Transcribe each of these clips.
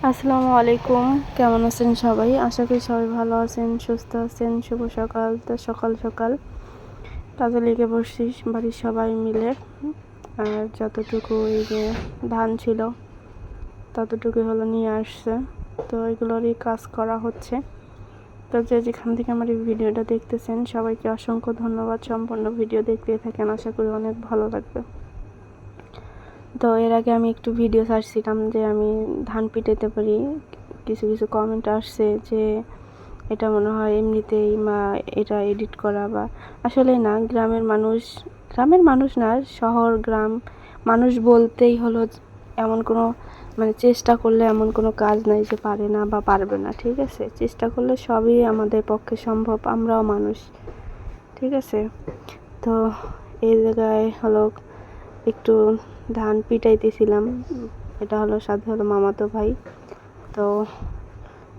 আসসালামু আলাইকুম, কেমন আছেন সবাই? আশা করি সবাই ভালো আছেন, সুস্থ আছেন। শুভ সকাল। তো সকাল সকাল কাজে লেগে বসছি বাড়ির সবাই মিলে। আর যতটুকু এই যে ধান ছিল ততটুকু হলো নিয়ে আসছে, তো এগুলোরই কাজ করা হচ্ছে। তো যে যেখান থেকে আমার এই ভিডিওটা দেখতেছেন সবাইকে অসংখ্য ধন্যবাদ। সম্পূর্ণ ভিডিও দেখতে থাকেন, আশা করি অনেক ভালো লাগবে। তো এর আগে আমি একটু ভিডিও ছাড়ছিলাম যে আমি ধান পিটাতে পারি। কিছু কিছু কমেন্ট আসছে যে এটা মনে হয় এমনিতেই বা এটা এডিট করা, বা আসলে না। গ্রামের মানুষ না, শহর গ্রাম মানুষ বলতেই হলো এমন কোনো চেষ্টা করলে এমন কোনো কাজ নাই যে পারে না বা পারবে না। ঠিক আছে, চেষ্টা করলে সবই আমাদের পক্ষে সম্ভব, আমরাও মানুষ। ঠিক আছে, তো এই জায়গায় হলো একটু ধান পিটাইতেছিলাম। এটা হলো সাথে হলো মামাতো ভাই। তো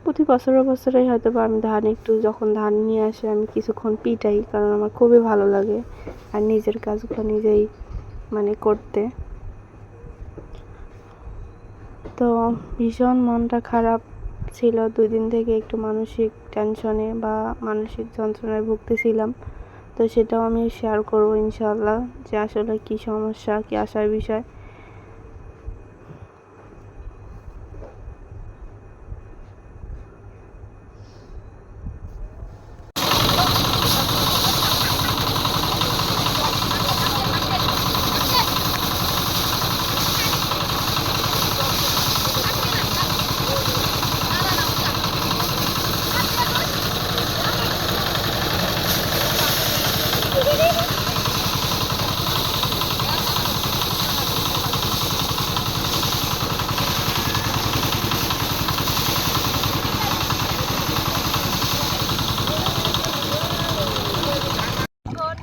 প্রতি বছরেই হয়তো বা আমি যখন ধান নিয়ে আসে আমি কিছুক্ষণ পিটাই, কারণ আমার খুবই ভালো লাগে আর নিজের কাজগুলো নিজেই করতে। তো ভীষণ মনটা খারাপ ছিল 2 দিন থেকে, একটু মানসিক টেনশনে বা মানসিক যন্ত্রণায় ভুগতেছিলাম। তো সেটাও আমি শেয়ার করবো ইনশাআল্লাহ, যে আসলে কী সমস্যা, কী আশার বিষয়।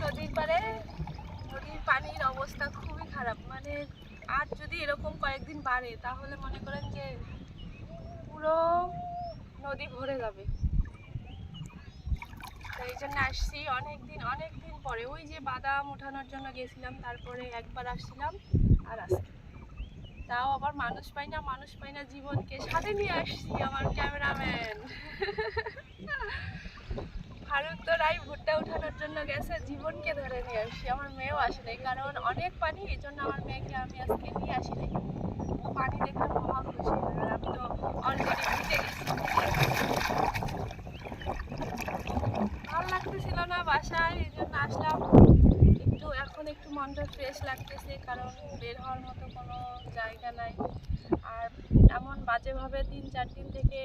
নদীর পাড়ে নদীর পানির অবস্থা খুবই খারাপ। আর যদি এরকম কয়েকদিন বাড়ে তাহলে মনে করেন যে পুরো নদী ভরে যাবে। তো এই জন্য আসছি অনেক দিন পরে। ওই যে বাদাম উঠানোর জন্য গেছিলাম, তারপরে একবার আসছিলাম আর আসছি। তাও আবার মানুষ পাই না, জীবনকে সাথে নিয়ে আসছি। আমার ক্যামেরাম্যান ফারুক তো রাই ভুট্টা উঠানোর জন্য গেছে, জীবনকে ধরে নিয়ে আসছি। আমার মেয়েও আসে নাই, কারণ অনেক পানি, এই জন্য আমার মেয়েকে আমি আজকে নিয়ে আসি নাই। পানি দেখলে মহা খুশি, আর আমি তো অলরেডি ভিজে গেছি। ভালো লাগতেছিল না বাসায়, এই জন্য আসলাম। এখন একটু মনটা ফ্রেশ লাগতেছে, কারণ বের হওয়ার মতো কোনো জায়গা নাই। আর এমন বাজেভাবে 3-4 দিন থেকে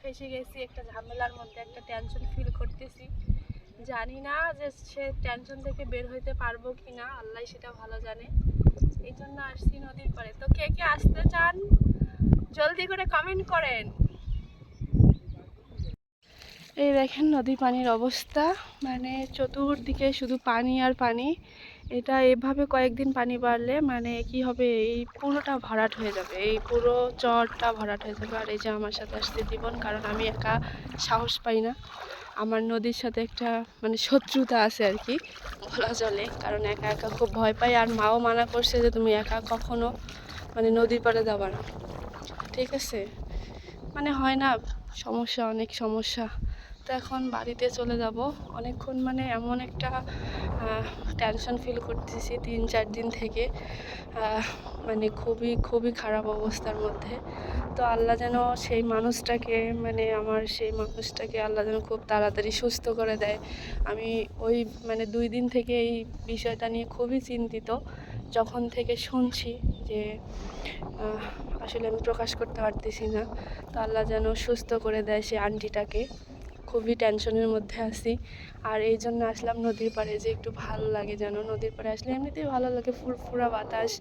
ফেঁসে গেছি একটা ঝামেলার মধ্যে, একটা টেনশন ফিল করতেছি। জানি না যে সে টেনশন থেকে বের হইতে পারবো কি না, আল্লাহ সেটা ভালো জানে। এই জন্য আসছি নদীর পাড়ে। তো কে কে আসতে চান জলদি করে কমেন্ট করেন। এই দেখেন নদী পানির অবস্থা, চতুর্দিকে শুধু পানি আর পানি। এটা এভাবে কয়েকদিন পানি বাড়লে কি হবে, এই পুরোটা ভরাট হয়ে যাবে, এই পুরো চরটা ভরাট হয়ে যাবে। আর এই যে আমার সাথে আসছে জীবন, কারণ আমি একা সাহস পাই না। আমার নদীর সাথে একটা শত্রুতা আছে আর কি বলা চলে, কারণ একা একা খুব ভয় পাই। আর মাও মানা করছে যে তুমি একা কখনো নদীর পাড়ে যাবা না। ঠিক আছে, হয় না, অনেক সমস্যা। তো এখন বাড়িতে চলে যাব অনেকক্ষণ। এমন একটা টেনশন ফিল করতেছি 3-4 দিন থেকে, খুবই খুবই খারাপ অবস্থার মধ্যে। তো আল্লাহ যেন সেই মানুষটাকে আল্লাহ যেন খুব তাড়াতাড়ি সুস্থ করে দেয়। আমি ওই 2 দিন থেকে এই বিষয়টা নিয়ে খুবই চিন্তিত। যখন থেকে শুনছি যে আসলে আমি প্রকাশ করতে পারতেছি না, তো আল্লাহ যেন সুস্থ করে দেয় সেই আন্টিটাকে। খুবই টেনশনের মধ্যে আছি। আর এই জন্য আসলাম নদীর পাড়ে, যে একটু ভালো লাগে যেন। নদীর পাড়ে আসলে এমনিতেই ভালো লাগে, ফুরফুরা বাতাস,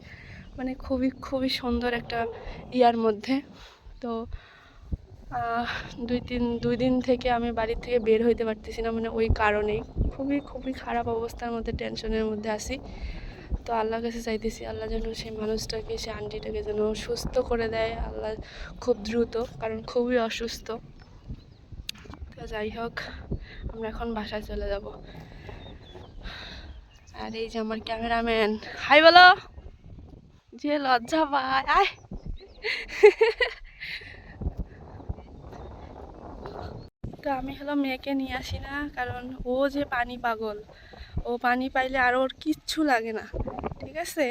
খুবই খুবই সুন্দর একটা ইয়ার মধ্যে। তো 2 দিন থেকে আমি বাড়ির থেকে বের হইতে পারতেছি না, ওই কারণেই খুবই খুবই খারাপ অবস্থার মধ্যে, টেনশনের মধ্যে আছি। তো আল্লাহর কাছে চাইতেছি আল্লাহ যেন সেই মানুষটাকে, সেই আন্টিটাকে যেন সুস্থ করে দেয় আল্লাহ খুব দ্রুত, কারণ খুবই অসুস্থ। তো যাই হোক, আমরা এখন বাসায় চলে যাব। আর এই যে আমার ক্যামেরাম্যান, হাই বলো। যে লজ্জা পায়, আয় আমি হলো মেয়েকে নিয়ে আসি না, কারণ ও যে পানি পাগল, ও পানি পাইলে আর ওর কিচ্ছু লাগে না, ঠিক আছে।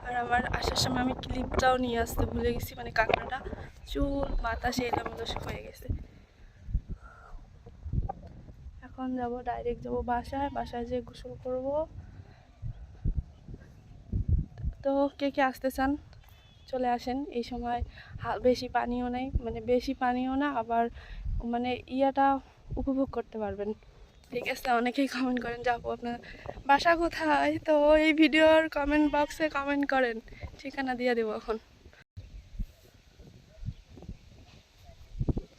আর আমার আসার সময় আমি ক্লিপটাও নিয়ে আসতে ভুলে গেছি, মানে কাঁকড়াটা চুল বাতাসে এলোমেলো হয়ে গেছে। এখন যাব, ডাইরেক্ট যাব বাসায় যেয়ে গোসল করব। তো কে কে আসতে চান চলে আসেন, এই সময় বেশি পানিও নেই, মানে বেশি পানিও না, আবার মানে ইয়াটা উপভোগ করতে পারবেন, ঠিক আছে। অনেকেই কমেন্ট করেন যাবো আপনার বাসা কোথায়, তো এই ভিডিওর কমেন্ট বক্সে কমেন্ট করেন, ঠিকানা দিয়ে দেবো। এখন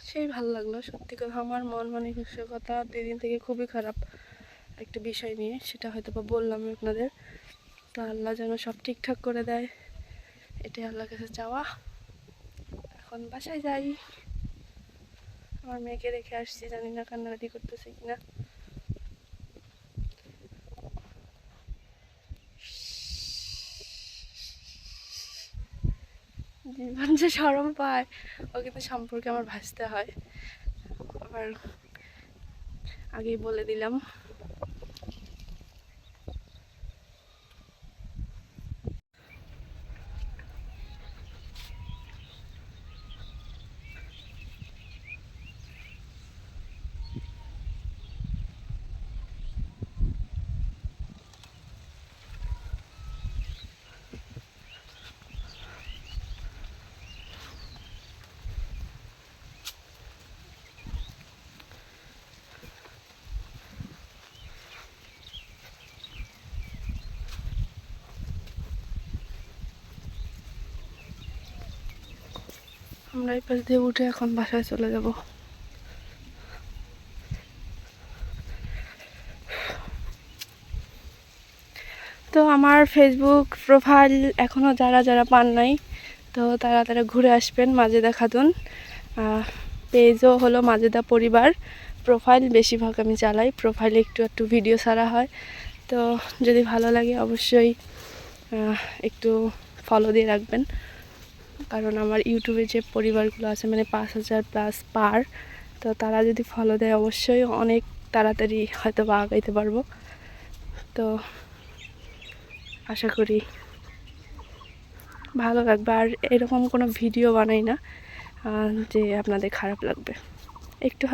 সেই ভালো লাগলো, সত্যি কথা। আমার মন মানসিকতা 2 দিন থেকে খুবই খারাপ একটা বিষয় নিয়ে, সেটা হয়তো বা বললাম আপনাদের। তো আল্লাহ যেন সব ঠিকঠাক করে দেয়, এটাই আল্লাহর কাছে চাওয়া। এখন বাসায় যাই, আমার মেয়েকে রেখে আসছি, জানি না কান্নাকাটি করতেছে কিনা। জীবন যে শরম পায়, ও কিন্তু সম্পর্কে আমার ভাসতে হয়, আবার আগেই বলে দিলাম। আমরা এই পাশ দিয়ে উঠে এখন বাসায় চলে যাব। তো আমার ফেসবুক প্রোফাইল এখনও যারা যারা পান নাই, তো তারা ঘুরে আসবেন মাজেদা খাতুন। পেজও হলো মাজেদা পরিবার, প্রোফাইল বেশিরভাগ আমি চালাই, প্রোফাইলে একটু একটু ভিডিও ছাড়া হয়। তো যদি ভালো লাগে অবশ্যই একটু ফলো দিয়ে রাখবেন, কারণ আমার ইউটিউবে যে পরিবারগুলো আছে, মানে 5,000+ পার, তো তারা যদি ফলো দেয় অবশ্যই অনেক তাড়াতাড়ি হয়তো বা আগাইতে পারবো। তো আশা করি ভালো লাগবে, আর এরকম কোনো ভিডিও বানাই না যে আপনাদের খারাপ লাগবে। একটু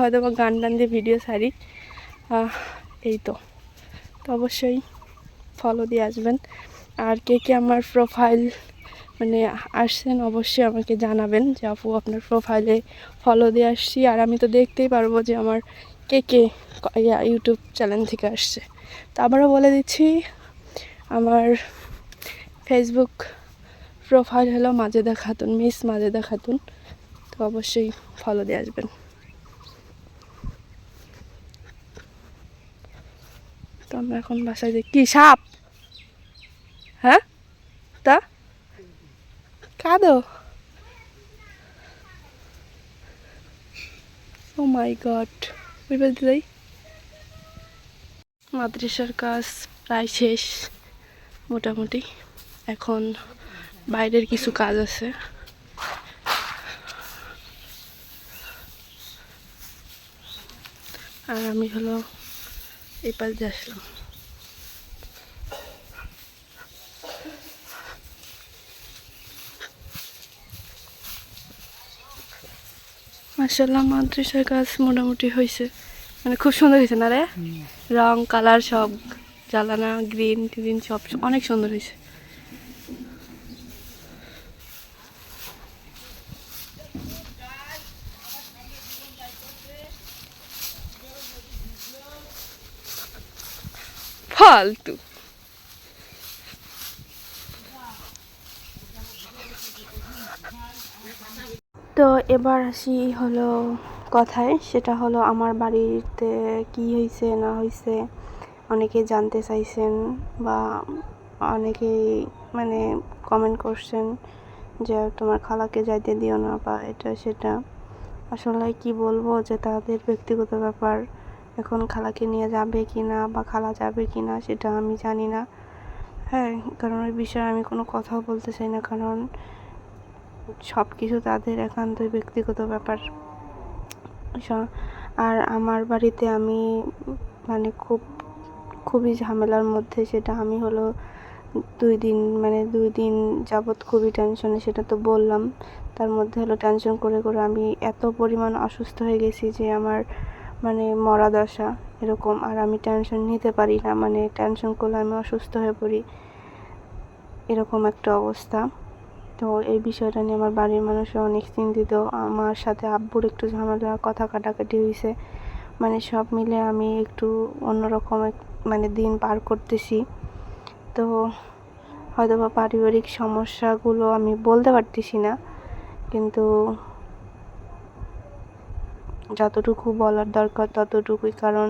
হয়তো বা গান দিয়ে ভিডিও ছাড়ি, এই তো। তো অবশ্যই ফলো দিয়ে আসবেন, আর কে কে আমার প্রোফাইল মানে আসছেন অবশ্যই আমাকে জানাবেন যে আপু আপনার প্রোফাইলে ফলো দিয়ে আসছি, আর আমি তো দেখতেই পারবো যে আমার কে কে ইউটিউব চ্যানেল থেকে আসছে। তো আবারও বলে দিচ্ছি, আমার ফেসবুক প্রোফাইল হলো মাজেদা খাতুন, মিস মাজেদা খাতুন। তো অবশ্যই ফলো দিয়ে আসবেন। তো আমরা এখন বাসায় যাই। কি সাপ? হ্যাঁ, তা কাঁদো? ও মাই গড, ওই বলতে যাই। মাদ্রাসার কাজ প্রায় শেষ মোটামুটি, এখন বাইরের কিছু কাজ আছে। আর আমি হলো এই পাশ দিয়ে আসলাম। মাশাআল্লাহ মাদ্রাসার কাজ মোটামুটি হয়েছে, মানে খুব সুন্দর হয়েছে না রে, রং কালার সব, জ্বালানা গ্রিন টিন সব অনেক সুন্দর হয়েছে। ফালতু। তো এবার আসি হলো কথায়, সেটা হলো আমার বাড়িতে কি হয়েছে না হয়েছে অনেকে জানতে চাইছেন, বা অনেকেই মানে কমেন্ট করছেন যে তোমার খালাকে যাইতে দিও না, বা এটা সেটা। আসলে কি বলবো, যে তাদের ব্যক্তিগত ব্যাপার, এখন খালাকে নিয়ে যাবে কি না বা খালা যাবে কি না সেটা আমি জানি না। হ্যাঁ, কারণ ওই বিষয়ে আমি কোনো কথাও বলতে চাই না, কারণ সব কিছু তাদের একান্তই ব্যক্তিগত ব্যাপার। আর আমার বাড়িতে আমি মানে খুবই ঝামেলার মধ্যে, সেটা আমি হলো 2 দিন যাবৎ খুবই টেনশনে, সেটা তো বললাম। তার মধ্যে হলো টেনশন করে আমি এত পরিমাণ অসুস্থ হয়ে গেছি যে আমার মরা দশা এরকম। আর আমি টেনশন নিতে পারি না, টেনশন করলে আমি অসুস্থ হয়ে পড়ি, এরকম একটা অবস্থা। তো এই বিষয়টা নিয়ে আমার বাড়ির মানুষরা অনেক চিন্তিত। আমার সাথে আব্বুর একটু ঝামেলা, কথা কাটাকাটি হয়েছে, সব মিলে আমি একটু অন্যরকম দিন পার করতেছি। তো হয়তো বা পারিবারিক সমস্যাগুলো আমি বলতে পারতেছি না, কিন্তু যতটুকু বলার দরকার ততটুকুই, কারণ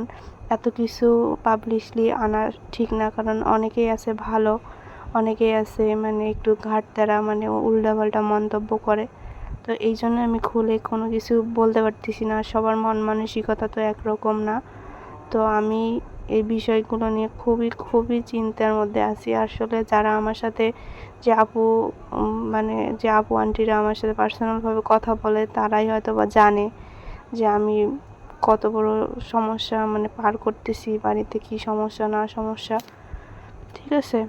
এত কিছু পাবলিশলি আনা ঠিক না। কারণ অনেকেই আছে ভালো, অনেকেই আছে একটু ঘাটতেরা, উল্টাপাল্টা মন্তব্য করে। তো এই জন্য আমি খুলে কোনো কিছু বলতে পারতেছি না, সবার মন মানসিকতা তো একরকম না। তো আমি এই বিষয়গুলো নিয়ে খুবই চিন্তার মধ্যে আছি। আসলে যারা আমার সাথে যে আপু আন্টিরা আমার সাথে পার্সোনালভাবে কথা বলে, তারাই হয়তো বা জানে যে আমি কত বড় সমস্যা পার করতেছি, বাড়িতে কি সমস্যা না সমস্যা, ঠিক আছে।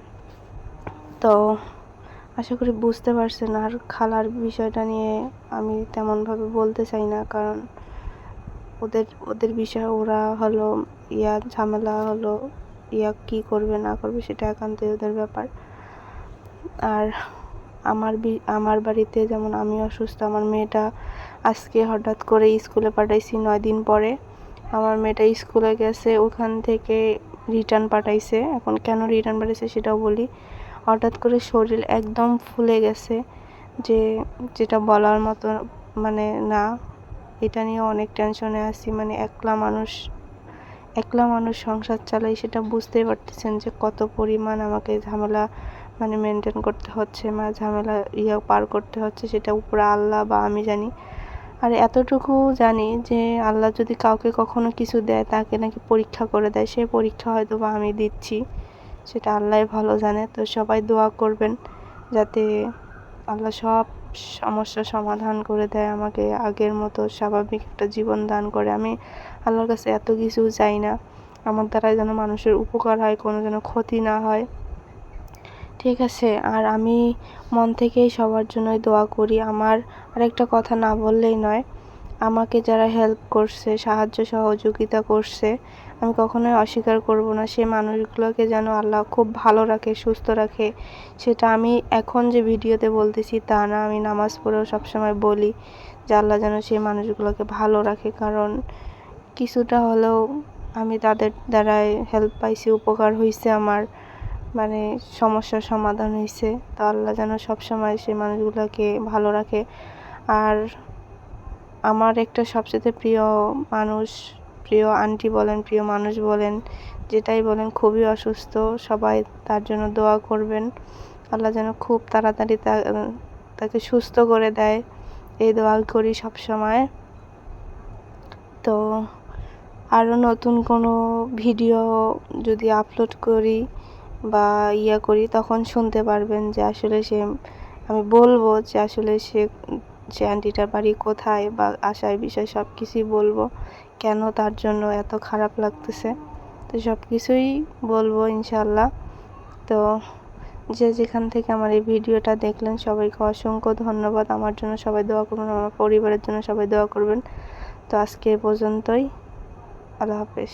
তো আশা করি বুঝতে পারছেন। আর খালার বিষয়টা নিয়ে আমি তেমনভাবে বলতে চাই না, কারণ ওদের বিষয়, ওরা হলো ঝামেলা হলো কি করবে না করবে সেটা একান্তই ওদের ব্যাপার। আর আমার বাড়িতে যেমন আমি অসুস্থ, আমার মেয়েটা আজকে হঠাৎ করে স্কুলে পাঠাইছি 9 দিন পরে। আমার মেয়েটা স্কুলে গেছে, ওখান থেকে রিটার্ন পাঠাইছে। এখন কেন রিটার্ন পাঠাইছে সেটাও বলি। হঠাৎ করে শরীর একদম ফুলে গেছে, যেটা বলার মতো না। এটা নিয়ে অনেক টেনশনে আছি। একলা মানুষ সংসার চালাই, সেটা বুঝতেই পারতেছেন যে কত পরিমাণ আমাকে ঝামেলা মেনটেন করতে হচ্ছে, ঝামেলা পার করতে হচ্ছে, সেটা উপরে আল্লাহ বা আমি জানি। আর এতটুকু জানি যে আল্লাহ যদি কাউকে কখনো কিছু দেয়, তাকে নাকি পরীক্ষা করে দেয়। সেই পরীক্ষা হয়তো বা আমি দিচ্ছি, সেটা আল্লাহই ভালো জানে। তো সবাই দোয়া করবেন যাতে আল্লাহ সব সমস্যার সমাধান করে দেয়, আমাকে আগের মতো স্বাভাবিক একটা জীবন দান করে। আমি আল্লাহর কাছে এত কিছু চাই না, আমার দ্বারাই যেন মানুষের উপকার হয়, কোনো যেন ক্ষতি না হয়, ঠিক আছে। আর আমি মন থেকেই সবার জন্যই দোয়া করি। আমার আরেকটা কথা না বললেই নয়, আমাকে যারা হেল্প করছে, সাহায্য সহযোগিতা করছে, আমি কখনোই অস্বীকার করব না। সেই মানুষগুলোকে যেন আল্লাহ খুব ভালো রাখে, সুস্থ রাখে। সেটা আমি এখন যে ভিডিওতে বলতেছি তা না, আমি নামাজ পড়েও সবসময় বলি যে আল্লাহ যেন সেই মানুষগুলোকে ভালো রাখে। কারণ কিছুটা হলেও আমি তাদের দ্বারাই হেল্প পাইছি, উপকার হয়েছে, আমার সমস্যার সমাধান হয়েছে। তো আল্লাহ যেন সবসময় সেই মানুষগুলোকে ভালো রাখে। আর আমার একটা সবচেয়ে প্রিয় আন্টি বলেন, প্রিয় মানুষ বলেন, যেটাই বলেন, খুবই অসুস্থ। সবাই তার জন্য দোয়া করবেন, আল্লাহ যেন খুব তাড়াতাড়ি তাকে সুস্থ করে দেয়, এই দোয়া করি সব সময়। তো আরও নতুন কোনো ভিডিও যদি আপলোড করি বা করি, তখন শুনতে পারবেন যে আসলে আমি বলবো যে আসলে সে আন্টিটার বাড়ি কোথায় বা আশায় বিষয় সব কিছুই বলবো, কেন তার জন্য এত খারাপ লাগতেছে। তো সব কিছুই বলবো ইনশাল্লাহ। তো যে যেখান থেকে আমার এই ভিডিওটা দেখলেন, সবাইকে অসংখ্য ধন্যবাদ। আমার জন্য সবাই দোয়া করবেন, আমার পরিবারের জন্য সবাই দোয়া করবেন। তো আজকে এ পর্যন্তই, আল্লাহ হাফেজ।